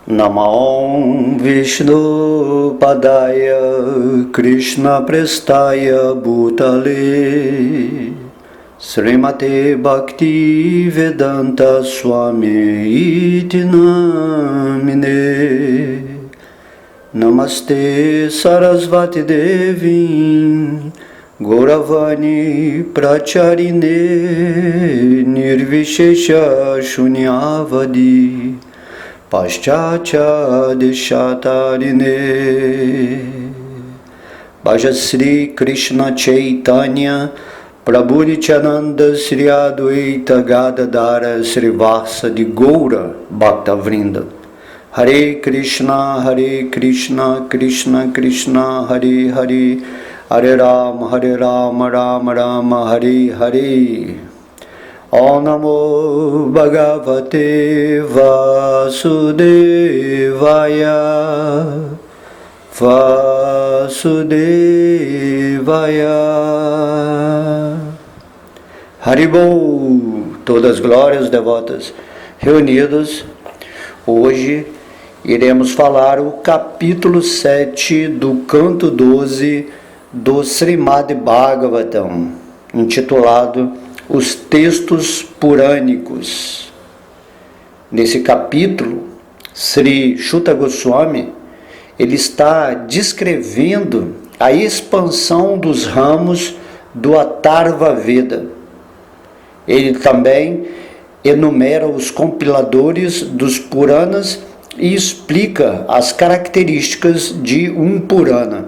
Namo Vishnu Padaya Krishna Prestaya Bhutale Srimate Bhakti Vedanta Swami Iti Namine Namaste Sarasvati Devi Gauravani Pracharine Nirvishesha Shunyavadi Paschatya Deshatarine Bhaja Sri Krishna Chaitanya Prabhu Nityananda Sri Adwaita Gadadara Sri Vasa de Goura Bhakta Vrinda Hare Krishna Krishna Krishna Hare Hare Hare Rama Rama Rama Hare Hare Om Namo Bhagavate Vasudevaya Haribol, todas as glórias devotas reunidas. Hoje iremos falar o capítulo 7 do canto 12 do Srimad Bhagavatam, intitulado Os Textos Purânicos. Nesse capítulo, Sri Shuta Goswami ele está descrevendo a expansão dos ramos do Atharva Veda. Ele também enumera os compiladores dos Puranas e explica as características de um Purana.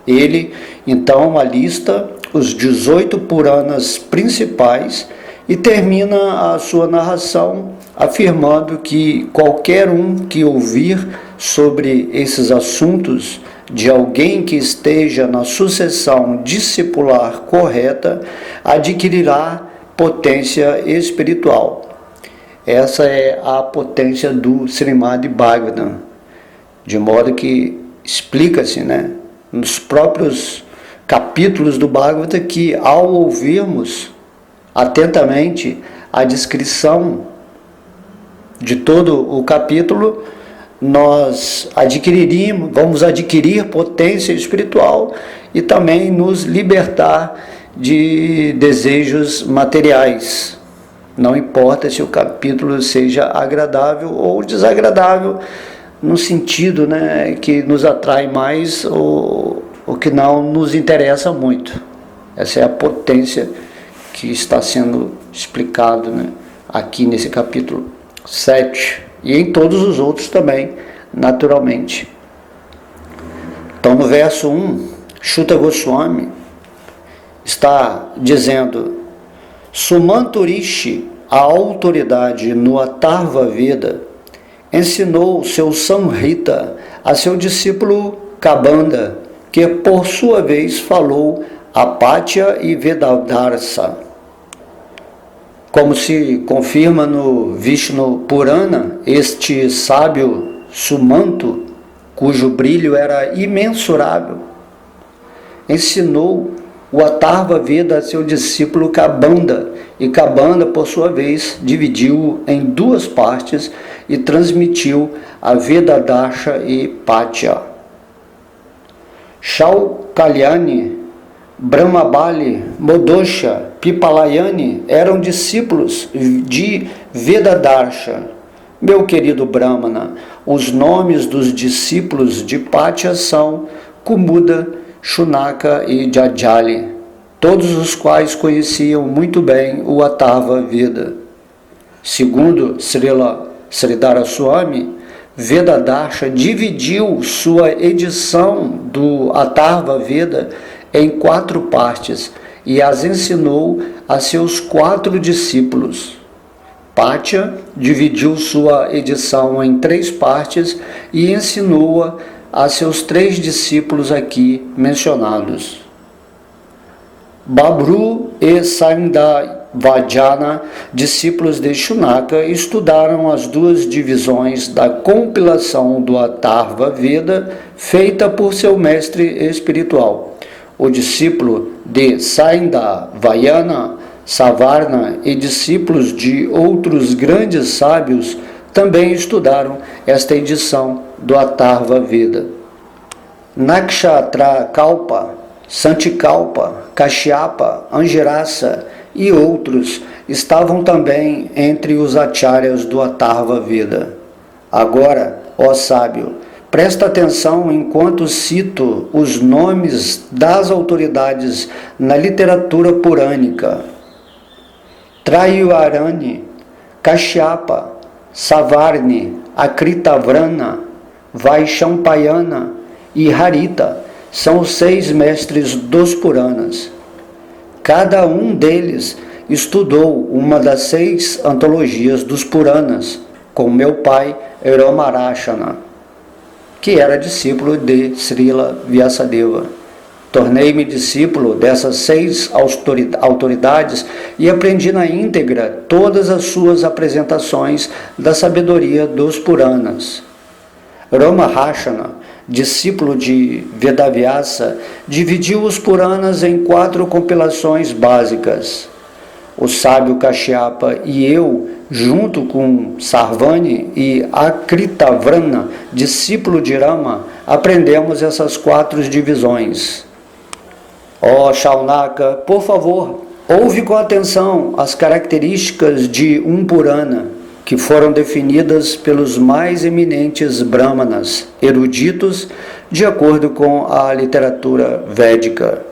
Ele, então, alista os 18 Puranas principais e termina a sua narração afirmando que qualquer um que ouvir sobre esses assuntos de alguém que esteja na sucessão discipular correta adquirirá potência espiritual. Essa é a potência do Srimad Bhagavatam, de modo que explica-se, nos próprios capítulos do Bhagavatam que ao ouvirmos atentamente a descrição de todo o capítulo, nós vamos adquirir potência espiritual e também nos libertar de desejos materiais. Não importa se o capítulo seja agradável ou desagradável, no sentido que nos atrai mais ou que não nos interessa muito. Essa é a potência que está sendo explicado aqui nesse capítulo 7 e em todos os outros também, naturalmente. Então, no verso 1, Shuta Goswami está dizendo: Sumanturishi, a autoridade no Atharva Veda, ensinou seu Samhita a seu discípulo Kabanda, que por sua vez falou Apatya e Vedadarsa. Como se confirma no Vishnu Purana, este sábio Sumanto, cujo brilho era imensurável, ensinou o Atharva Veda a seu discípulo Kabanda, e Kabanda, por sua vez, dividiu-o em duas partes e transmitiu a Vedadarsha e Patya. Shaukalyani, Brahmabali, Modosha, Pipalayani eram discípulos de Vedadarsha. Meu querido Brahmana, os nomes dos discípulos de Patya são Kumuda, Shunaka e Jajali, todos os quais conheciam muito bem o Atharva Veda. Segundo Srila Sridhara Swami, Vedadarsha dividiu sua edição do Atharva Veda em 4 partes e as ensinou a seus 4 discípulos. Patya dividiu sua edição em 3 partes e ensinou-a a seus 3 discípulos aqui mencionados. Babru e Sandavajana, discípulos de Shunaka, estudaram as 2 divisões da compilação do Atharva Veda feita por seu mestre espiritual. O discípulo de Sandavajana, Savarna e discípulos de outros grandes sábios também estudaram esta edição do Atharva Veda. Nakshatra Kalpa, Santikalpa, Kashyapa, Anjirasa e outros estavam também entre os acharyas do Atharva Veda. Agora, ó sábio, presta atenção enquanto cito os nomes das autoridades na literatura purânica. Trayuarani, Kashyapa, Savarni, Akritavrana, Vaishampayana e Harita são os 6 mestres dos Puranas. Cada um deles estudou uma das 6 antologias dos Puranas com meu pai Romarashana, que era discípulo de Srila Vyasadeva. Tornei-me discípulo dessas 6 autoridades e aprendi na íntegra todas as suas apresentações da sabedoria dos Puranas. Romarashana, discípulo de Vedavyasa, dividiu os Puranas em 4 compilações básicas. O sábio Kashyapa e eu, junto com Sarvani e Akritavrana, discípulo de Rama, aprendemos essas 4 divisões. Ó Shaunaka, por favor, ouve com atenção as características de um Purana, que foram definidas pelos mais eminentes brahmanas, eruditos, de acordo com a literatura védica.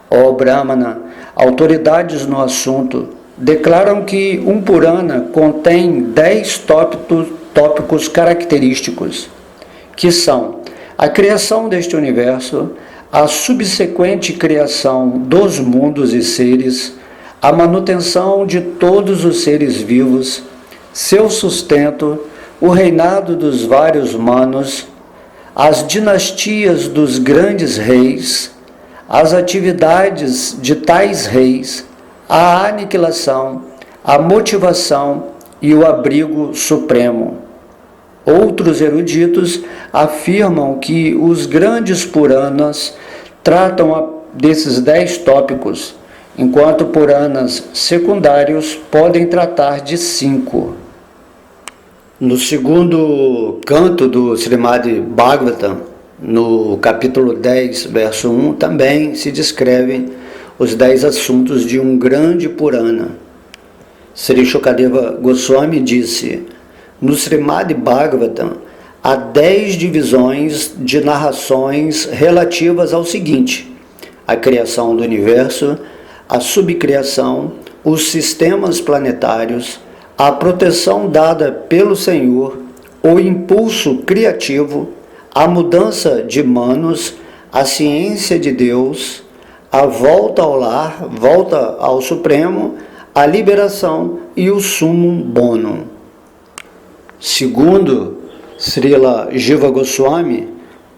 Ó Brahmana, autoridades no assunto declaram que um Purana contém 10 tópicos característicos, que são a criação deste universo, a subsequente criação dos mundos e seres, a manutenção de todos os seres vivos, seu sustento, o reinado dos vários manos, as dinastias dos grandes reis, as atividades de tais reis, a aniquilação, a motivação e o abrigo supremo. Outros eruditos afirmam que os grandes Puranas tratam desses 10 tópicos, enquanto Puranas secundários podem tratar de 5. No segundo canto do Srimad Bhagavatam, no capítulo 10, verso 1, também se descrevem os 10 assuntos de um grande Purana. Sri Shukadeva Goswami disse: no Srimad Bhagavatam há 10 divisões de narrações relativas ao seguinte: a criação do universo, a subcriação, os sistemas planetários, a proteção dada pelo Senhor, o impulso criativo, a mudança de manos, a ciência de Deus, a volta ao lar, volta ao Supremo, a liberação e o summum bonum. Segundo Srila Jiva Goswami,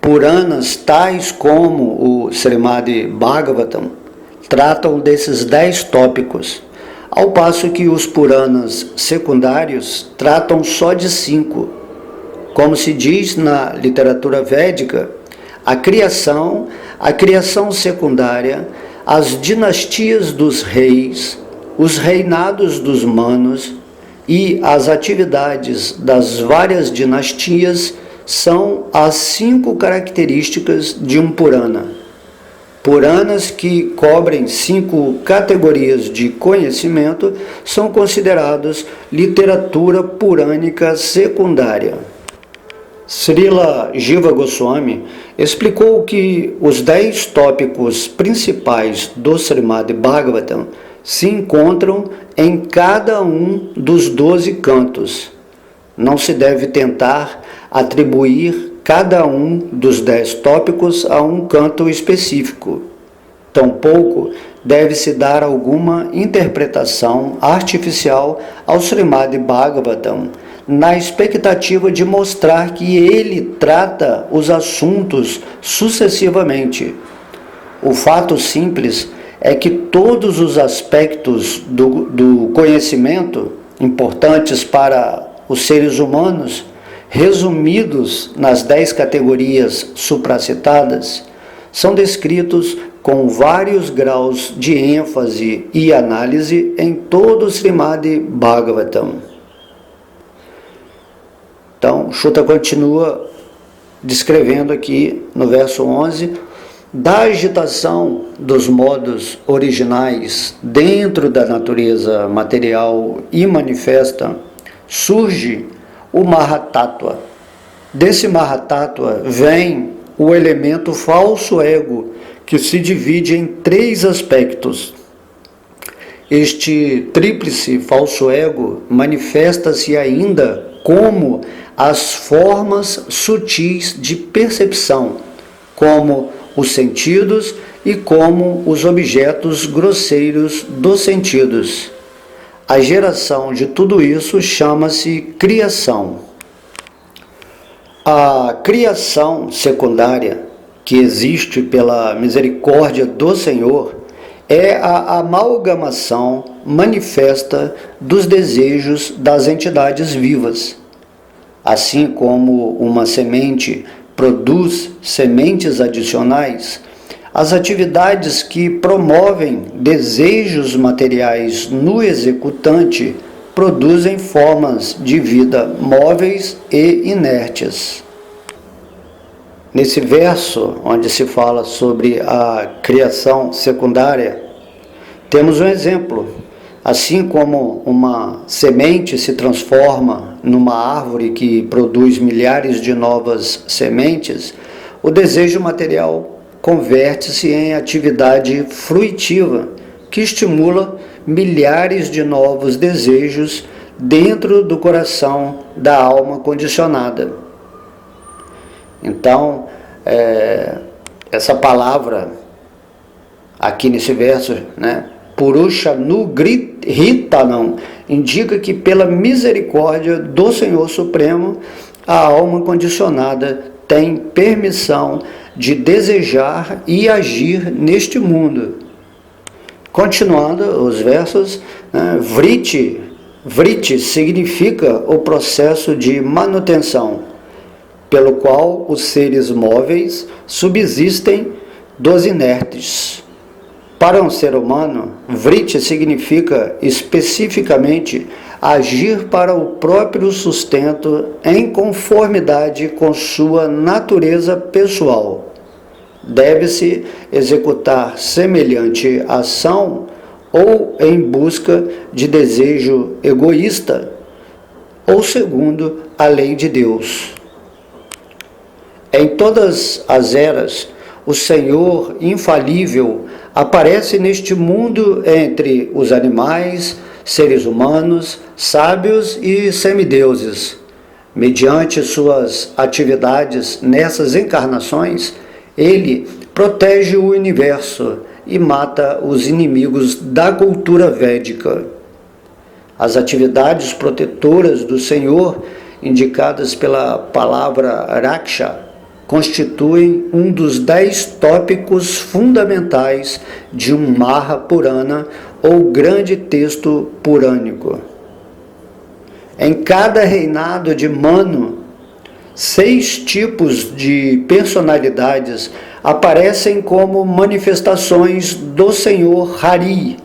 Puranas tais como o Srimad Bhagavatam tratam desses 10 tópicos, ao passo que os Puranas secundários tratam só de 5. Como se diz na literatura védica, a criação secundária, as dinastias dos reis, os reinados dos manos e as atividades das várias dinastias são as 5 características de um Purana. Puranas que cobrem 5 categorias de conhecimento são considerados literatura purânica secundária. Srila Jiva Goswami explicou que os 10 tópicos principais do Srimad Bhagavatam se encontram em cada um dos 12 cantos. Não se deve tentar atribuir cada um dos 10 tópicos a um canto específico. Tampouco deve-se dar alguma interpretação artificial ao Srimad Bhagavatam, na expectativa de mostrar que ele trata os assuntos sucessivamente. O fato simples é que todos os aspectos do conhecimento importantes para os seres humanos, resumidos nas 10 categorias supracitadas, são descritos com vários graus de ênfase e análise em todo o Srimad Bhagavatam. Então, Shuta continua descrevendo aqui no verso 11, da agitação dos modos originais dentro da natureza material e manifesta, surge o Mahatattva. Desse Mahatattva vem o elemento falso ego, que se divide em 3 aspectos. Este tríplice falso ego manifesta-se ainda como as formas sutis de percepção, como os sentidos e como os objetos grosseiros dos sentidos. A geração de tudo isso chama-se criação. A criação secundária, que existe pela misericórdia do Senhor, é a amalgamação manifesta dos desejos das entidades vivas. Assim como uma semente produz sementes adicionais, as atividades que promovem desejos materiais no executante produzem formas de vida móveis e inertes. Nesse verso, onde se fala sobre a criação secundária, temos um exemplo. Assim como uma semente se transforma numa árvore que produz milhares de novas sementes, o desejo material converte-se em atividade fruitiva, que estimula milhares de novos desejos dentro do coração da alma condicionada. Então, essa palavra aqui nesse verso, Purusha Nugritanam, indica que pela misericórdia do Senhor Supremo, a alma condicionada tem permissão de desejar e agir neste mundo. Continuando os versos, Vritti significa o processo de manutenção, pelo qual os seres móveis subsistem dos inertes. Para um ser humano, Vritti significa especificamente agir para o próprio sustento em conformidade com sua natureza pessoal. Deve-se executar semelhante ação ou em busca de desejo egoísta ou segundo a lei de Deus. Em todas as eras, o Senhor infalível aparece neste mundo entre os animais, seres humanos, sábios e semideuses. Mediante suas atividades nessas encarnações, ele protege o universo e mata os inimigos da cultura védica. As atividades protetoras do Senhor, indicadas pela palavra Raksha, constituem um dos 10 tópicos fundamentais de um Mahapurana ou grande texto purânico. Em cada reinado de Manu, 6 tipos de personalidades aparecem como manifestações do Senhor Hari,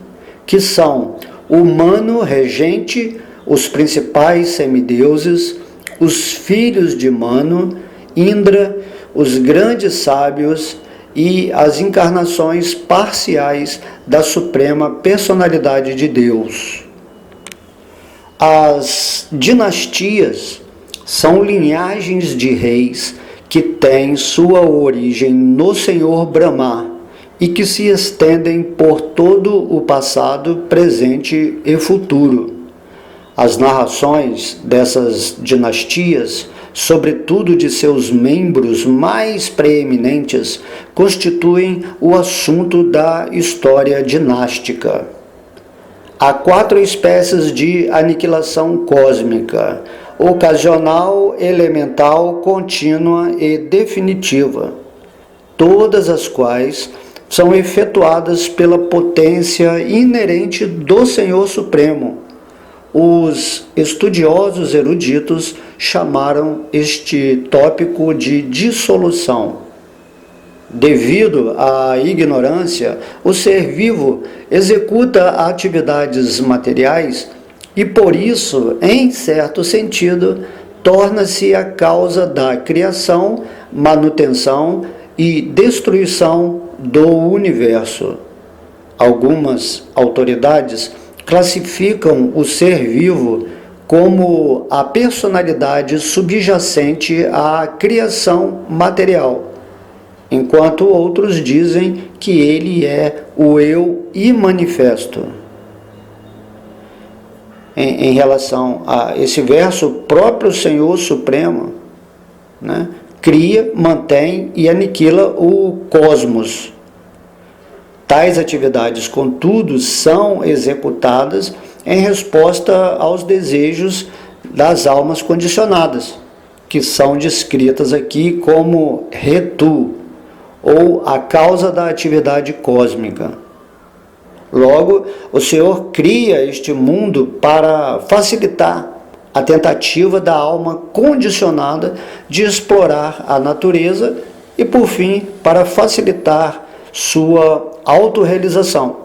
que são o Manu regente, os principais semideuses, os filhos de Manu, Indra, os grandes sábios e as encarnações parciais da Suprema Personalidade de Deus. As dinastias são linhagens de reis que têm sua origem no Senhor Brahma e que se estendem por todo o passado, presente e futuro. As narrações dessas dinastias, sobretudo de seus membros mais preeminentes, constituem o assunto da história dinástica. Há 4 espécies de aniquilação cósmica: ocasional, elemental, contínua e definitiva, todas as quais são efetuadas pela potência inerente do Senhor Supremo. Os estudiosos eruditos chamaram este tópico de dissolução. Devido à ignorância, o ser vivo executa atividades materiais e, por isso, em certo sentido, torna-se a causa da criação, manutenção e destruição do universo. Algumas autoridades classificam o ser vivo como a personalidade subjacente à criação material, enquanto outros dizem que ele é o eu imanifesto. Em relação a esse verso, o próprio Senhor Supremo, né, cria, mantém e aniquila o cosmos. Tais atividades, contudo, são executadas em resposta aos desejos das almas condicionadas, que são descritas aqui como retu, ou a causa da atividade cósmica. Logo, o Senhor cria este mundo para facilitar a tentativa da alma condicionada de explorar a natureza e, por fim, para facilitar sua autorrealização.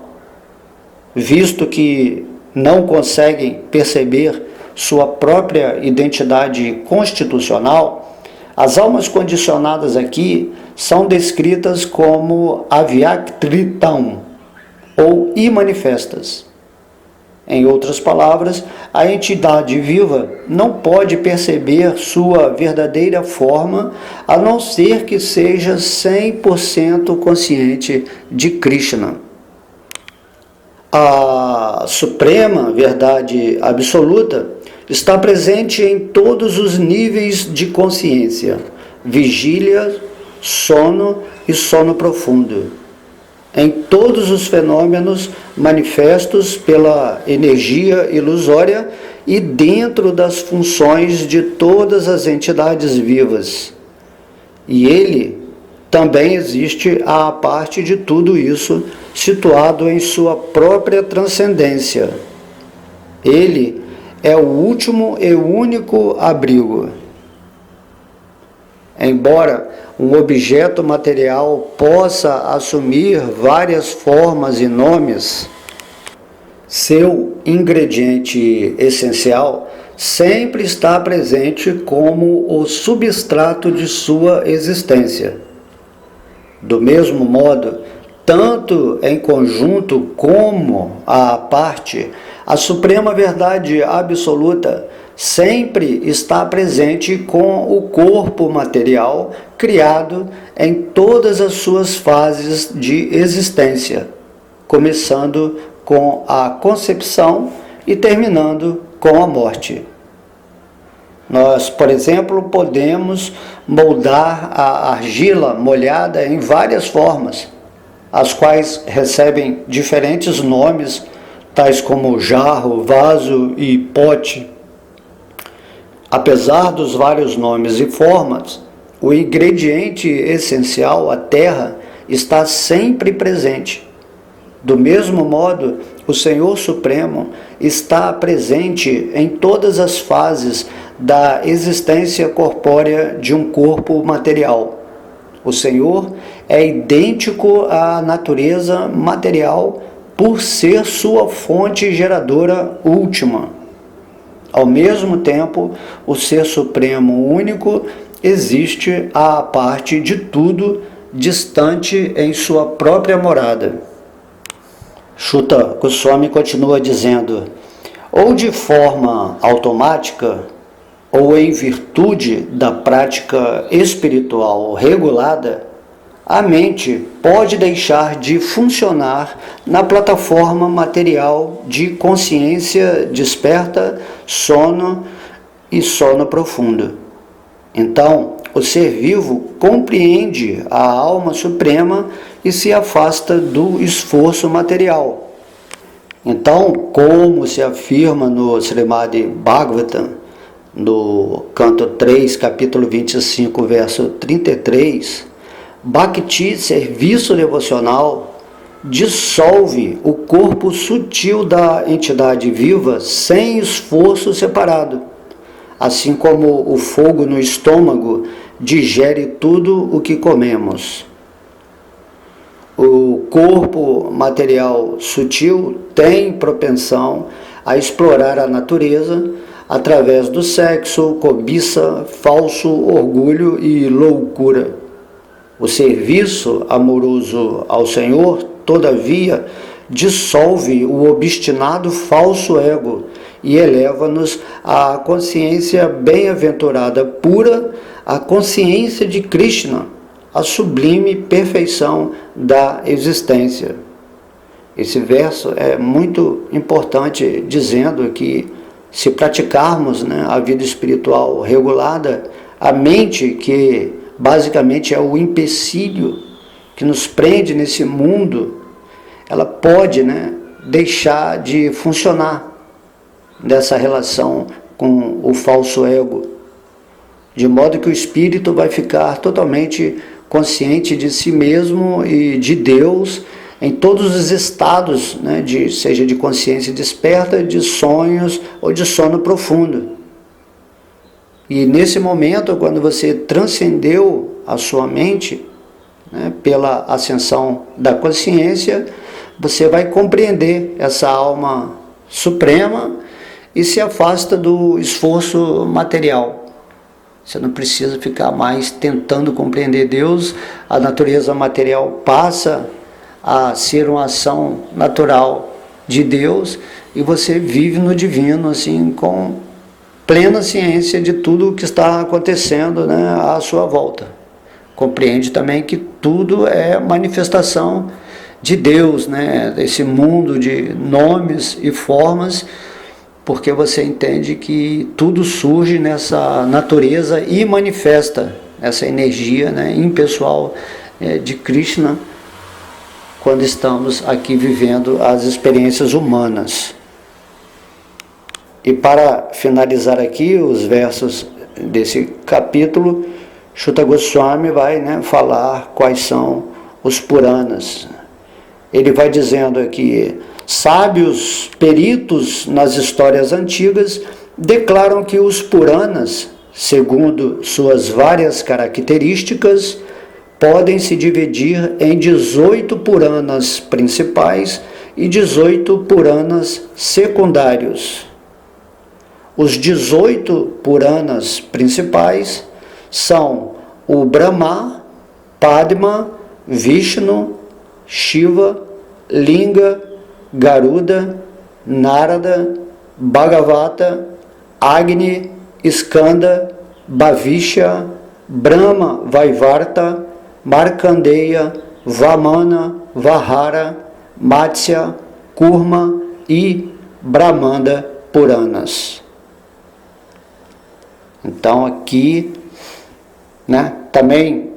Visto que não conseguem perceber sua própria identidade constitucional, as almas condicionadas aqui são descritas como avyaktritam, ou imanifestas. Em outras palavras, a entidade viva não pode perceber sua verdadeira forma, a não ser que seja 100% consciente de Krishna. A suprema verdade absoluta está presente em todos os níveis de consciência: vigília, sono e sono profundo. Em todos os fenômenos manifestos pela energia ilusória e dentro das funções de todas as entidades vivas. E ele também existe à parte de tudo isso, situado em sua própria transcendência. Ele é o último e único abrigo. Embora um objeto material possa assumir várias formas e nomes, seu ingrediente essencial sempre está presente como o substrato de sua existência. Do mesmo modo, tanto em conjunto como à parte, a suprema verdade absoluta sempre está presente com o corpo material criado em todas as suas fases de existência, começando com a concepção e terminando com a morte. Nós, por exemplo, podemos moldar a argila molhada em várias formas, as quais recebem diferentes nomes, tais como jarro, vaso e pote. Apesar dos vários nomes e formas, o ingrediente essencial, a terra, está sempre presente. Do mesmo modo, o Senhor Supremo está presente em todas as fases da existência corpórea de um corpo material. O Senhor é idêntico à natureza material por ser sua fonte geradora última. Ao mesmo tempo, o Ser Supremo Único existe à parte de tudo, distante em sua própria morada. Shuta Goswami continua dizendo: ou de forma automática, ou em virtude da prática espiritual regulada, a mente pode deixar de funcionar na plataforma material de consciência desperta, sono e sono profundo. Então, o ser vivo compreende a alma suprema e se afasta do esforço material. Então, como se afirma no Srimad Bhagavatam, no canto 3, capítulo 25, verso 33, Bhakti, serviço devocional, dissolve o corpo sutil da entidade viva sem esforço separado, assim como o fogo no estômago digere tudo o que comemos. O corpo material sutil tem propensão a explorar a natureza, através do sexo, cobiça, falso orgulho e loucura. O serviço amoroso ao Senhor, todavia, dissolve o obstinado falso ego e eleva-nos à consciência bem-aventurada pura, a consciência de Krishna, a sublime perfeição da existência. Esse verso é muito importante, dizendo que se praticarmos, a vida espiritual regulada, a mente, que basicamente é o empecilho que nos prende nesse mundo, ela pode deixar de funcionar dessa relação com o falso ego, de modo que o espírito vai ficar totalmente consciente de si mesmo e de Deus em todos os estados, seja de consciência desperta, de sonhos ou de sono profundo. E nesse momento, quando você transcendeu a sua mente, pela ascensão da consciência, você vai compreender essa alma suprema e se afasta do esforço material. Você não precisa ficar mais tentando compreender Deus, a natureza material passa a ser uma ação natural de Deus e você vive no divino, assim, com plena ciência de tudo o que está acontecendo à sua volta. Compreende também que tudo é manifestação de Deus, desse mundo de nomes e formas, porque você entende que tudo surge nessa natureza e manifesta essa energia impessoal de Krishna, quando estamos aqui vivendo as experiências humanas. E para finalizar aqui os versos desse capítulo, Shuta Goswami vai falar quais são os Puranas. Ele vai dizendo aqui: sábios peritos nas histórias antigas declaram que os Puranas, segundo suas várias características, podem se dividir em 18 Puranas principais e 18 Puranas secundários. Os 18 Puranas principais são o Brahma, Padma, Vishnu, Shiva, Linga, Garuda, Narada, Bhagavata, Agni, Skanda, Bhavisha, Brahma, Vaivarta, Markandeya, Vamana, Vahara, Matsya, Kurma e Brahmanda Puranas. Então aqui, também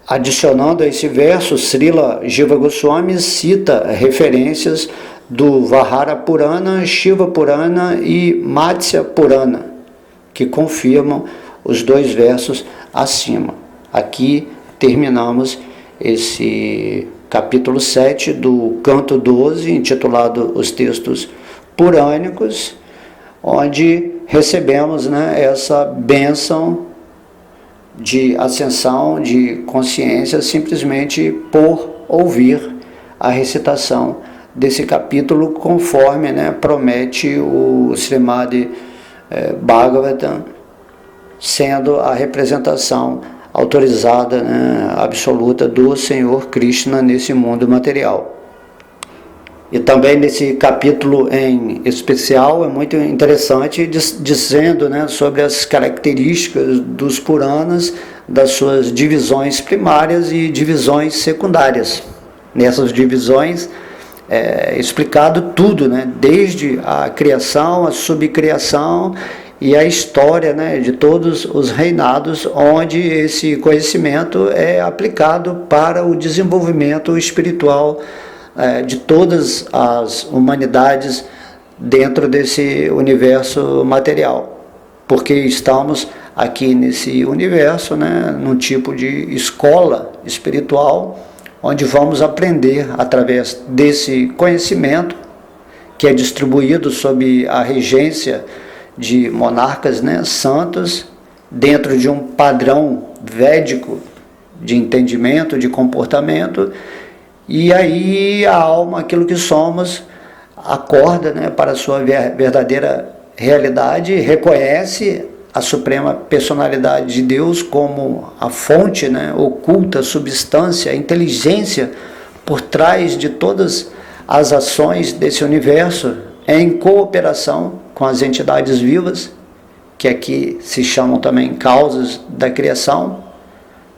adicionando a esse verso, Srila Jiva Goswami cita referências do Vahara Purana, Shiva Purana e Matsya Purana, que confirmam os dois versos acima. Aqui terminamos esse capítulo 7 do canto 12, intitulado Os Textos Purânicos, onde recebemos essa bênção de ascensão de consciência simplesmente por ouvir a recitação desse capítulo, conforme promete o Srimad Bhagavatam, sendo a representação autorizada, absoluta do Senhor Krishna nesse mundo material. E também nesse capítulo em especial é muito interessante, dizendo sobre as características dos Puranas, das suas divisões primárias e divisões secundárias. Nessas divisões é explicado tudo, desde a criação, a subcriação e a história de todos os reinados, onde esse conhecimento é aplicado para o desenvolvimento espiritual de todas as humanidades dentro desse universo material, porque estamos aqui nesse universo, num tipo de escola espiritual, onde vamos aprender através desse conhecimento, que é distribuído sob a regência de monarcas santos, dentro de um padrão védico de entendimento, de comportamento. E aí a alma, aquilo que somos, acorda para a sua verdadeira realidade, reconhece a suprema personalidade de Deus como a fonte, né, oculta, substância, a inteligência por trás de todas as ações desse universo, em cooperação com as entidades vivas, que aqui se chamam também causas da criação.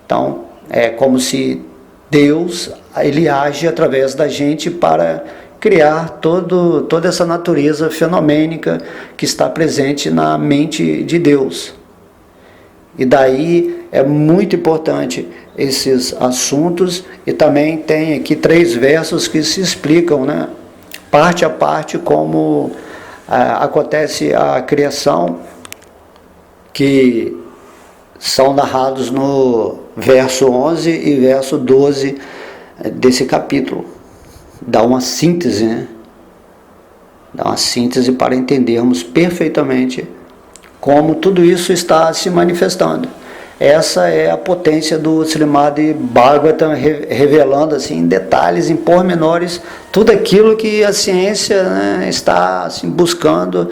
Então, é como se Deus, ele age através da gente para criar toda essa natureza fenomênica que está presente na mente de Deus. E daí é muito importante esses assuntos, e também tem aqui 3 versos que se explicam, né, parte a parte, como acontece a criação, que são narrados no verso 11 e verso 12 desse capítulo. Dá uma síntese, né? Dá uma síntese para entendermos perfeitamente como tudo isso está se manifestando. Essa é a potência do Srimad Bhagavatam, revelando assim, em detalhes, em pormenores, tudo aquilo que a ciência, né, está assim, buscando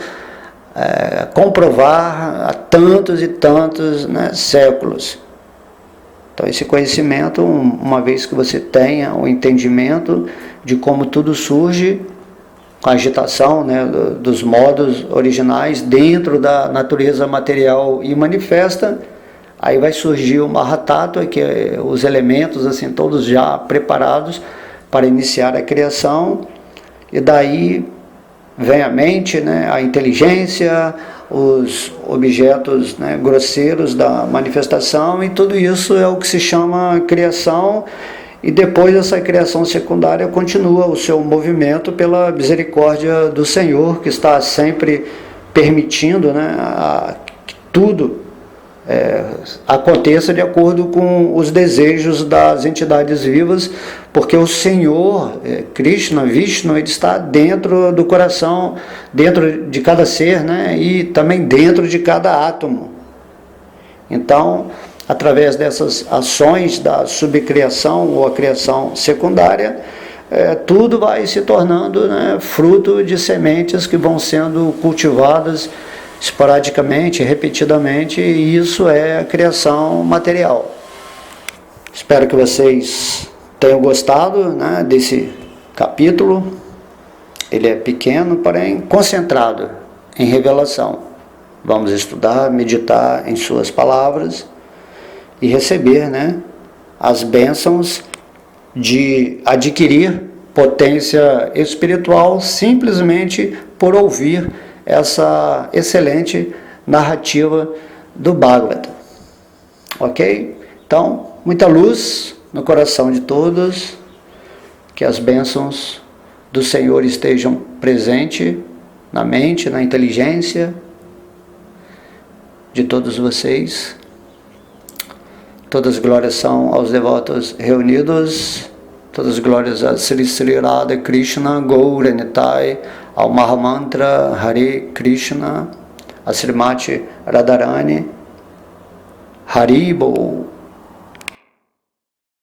comprovar há tantos e tantos, né, séculos. Então, esse conhecimento, uma vez que você tenha o entendimento de como tudo surge, com a agitação, né, dos modos originais dentro da natureza material e manifesta, aí vai surgir o Mahatattva, que é os elementos assim, todos já preparados para iniciar a criação, e daí vem a mente, né, a inteligência, os objetos, né, grosseiros da manifestação, e tudo isso é o que se chama criação. E depois essa criação secundária continua o seu movimento pela misericórdia do Senhor, que está sempre permitindo, né, que tudo aconteça de acordo com os desejos das entidades vivas, porque o Senhor, Krishna, Vishnu, ele está dentro do coração, dentro de cada ser, né, e também dentro de cada átomo. Então, através dessas ações da subcriação ou a criação secundária, tudo vai se tornando, né, fruto de sementes que vão sendo cultivadas esporadicamente, repetidamente, e isso é a criação material. Espero que vocês tenham gostado, né, desse capítulo. Ele é pequeno, porém concentrado em revelação. Vamos estudar, meditar em suas palavras e receber, né, as bênçãos de adquirir potência espiritual simplesmente por ouvir essa excelente narrativa do Bhagavatam. Ok? Então, muita luz no coração de todos, que as bênçãos do Senhor estejam presentes na mente, na inteligência de todos vocês. Todas as glórias são aos devotos reunidos, todas as glórias a Sri Sri Radha Krishna, Gaura Nitai, ao Mahamantra Hare Krishna, a Srimati Radharani, Haribol.